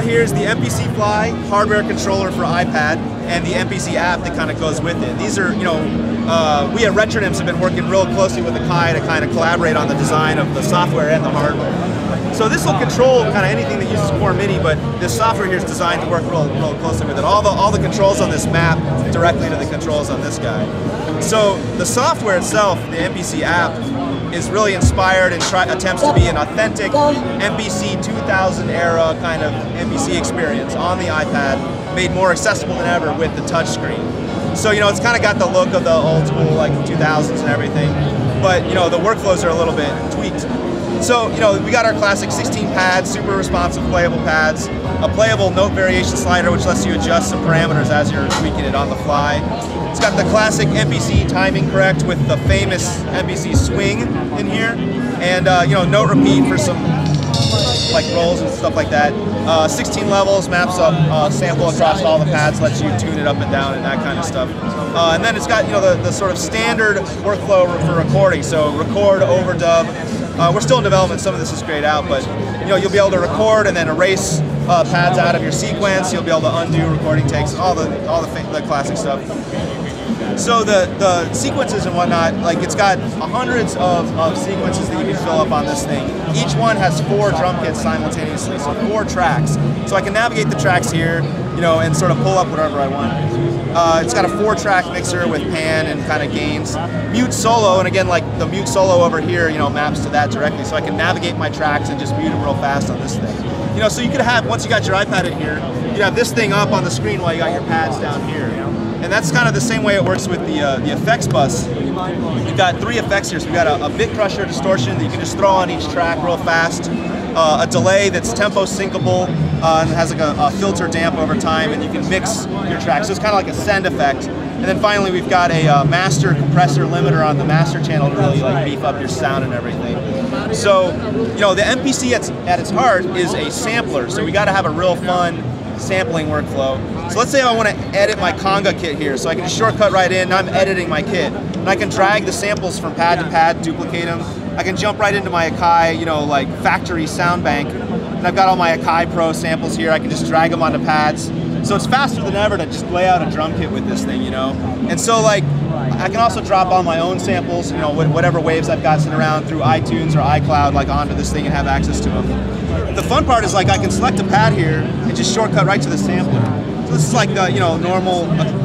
here is the MPC Fly hardware controller for iPad and the MPC app that kind of goes with it. These are, we at Retronyms have been working real closely with akai to kind of collaborate on the design of the software and the hardware. So this will control kind of anything that uses Core MIDI, but this software here is designed to work real closely with it. All the controls on this map directly to the controls on this guy. So the software itself, the MPC app, is really inspired and attempts to be an authentic MPC 2000 era kind of MPC experience on the iPad, made more accessible than ever with the touchscreen. So it's kind of got the look of the old school like 2000s and everything, but the workflows are a little bit tweaked. So we got our classic 16 pads, super responsive playable pads, a playable note variation slider which lets you adjust some parameters as you're tweaking it on the fly. It's got the classic MPC timing correct with the famous MPC swing in here, and note repeat for some like rolls and stuff like that. 16 levels, maps up sample across all the pads, lets you tune it up and down and that kind of stuff. And then it's got the sort of standard workflow for recording, so record, overdub. We're still in development, some of this is grayed out, but you'll be able to record and then erase pads out of your sequence. You'll be able to undo recording takes, all the classic stuff. So the sequences and whatnot, like it's got hundreds of sequences that you can fill up on this thing. Each one has 4 drum kits simultaneously, so 4 tracks. So I can navigate the tracks here, and sort of pull up whatever I want. It's got a 4-track mixer with pan and kind of gains. Mute solo, and again, like the mute solo over here, maps to that directly. So I can navigate my tracks and just mute them real fast on this thing. So you could have, once you got your iPad in here, you'd have this thing up on the screen while you got your pads down here. And that's kind of the same way it works with the effects bus. You've got 3 effects here. So we've got a bit crusher distortion that you can just throw on each track real fast. A delay that's tempo syncable and has like a filter damp over time, and you can mix your tracks. So it's kind of like a send effect. And then finally we've got a master compressor limiter on the master channel to really like beef up your sound and everything. So the MPC at its heart is a sampler. So we got to have a real fun sampling workflow. So let's say I want to edit my conga kit here, so I can just shortcut right in. Now I'm editing my kit, and I can drag the samples from pad to pad, duplicate them. I can jump right into my akai, like factory sound bank, and I've got all my Akai Pro samples here. I can just drag them onto pads. So it's faster than ever to just lay out a drum kit with this thing, And so like, I can also drop all my own samples, whatever waves I've got sitting around through iTunes or iCloud, like onto this thing and have access to them. The fun part is like I can select a pad here and just shortcut right to the sampler. So this is like the normal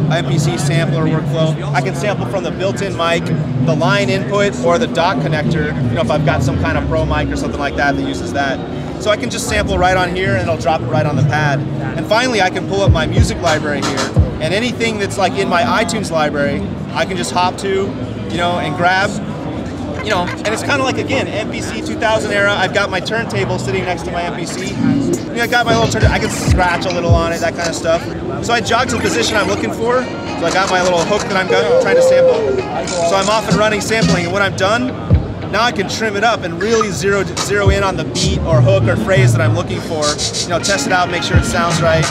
MPC sampler workflow. I can sample from the built-in mic, the line input, or the dock connector. If I've got some kind of pro mic or something like that uses that. So I can just sample right on here and it'll drop it right on the pad. And finally, I can pull up my music library here, and anything that's like in my iTunes library, I can just hop to, and grab. And it's kind of like, again, MPC 2000 era. I've got my turntable sitting next to my MPC. I got my little turntable, I can scratch a little on it, that kind of stuff. So I jog to the position I'm looking for. So I got my little hook that I'm trying to sample. So I'm off and running sampling, and when I'm done, now I can trim it up and really zero in on the beat or hook or phrase that I'm looking for. Test it out, make sure it sounds right.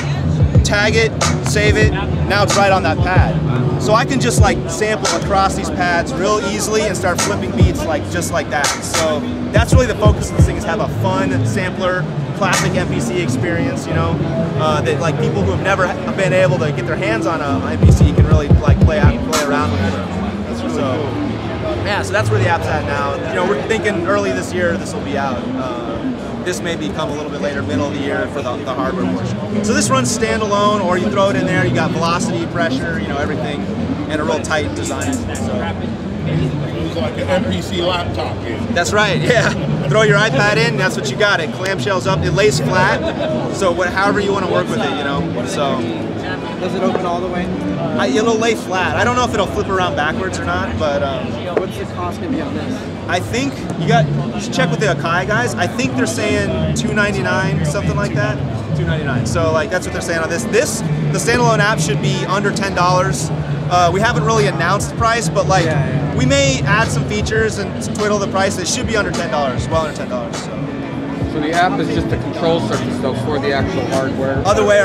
Tag it, save it, now it's right on that pad. So I can just like sample across these pads real easily and start flipping beats just like that. So that's really the focus of this thing, is have a fun sampler, classic MPC experience, that like people who have never been able to get their hands on a MPC can really like play around with it. That's really cool. Yeah, so that's where the app's at now. We're thinking early this year this will be out. This may become a little bit later, middle of the year for the hardware portion. So this runs standalone, or you throw it in there, you got velocity, pressure, everything, and a real tight design. So. It's like an MPC laptop. That's right, yeah. Throw your iPad in, that's what you got. It clamshells up, it lays flat, so however you want to work with it, So. Does it open all the way? It'll lay flat. I don't know if it'll flip around backwards or not, but what's the cost gonna be on this? I think you should check with the Akai guys. I think they're saying $299, something like that. $299. So like that's what they're saying on this. The standalone app should be under $10. We haven't really announced the price, but like we may add some features and twiddle the price. It should be under $10, well under $10. So the app is just a control surface though for the actual hardware. Other way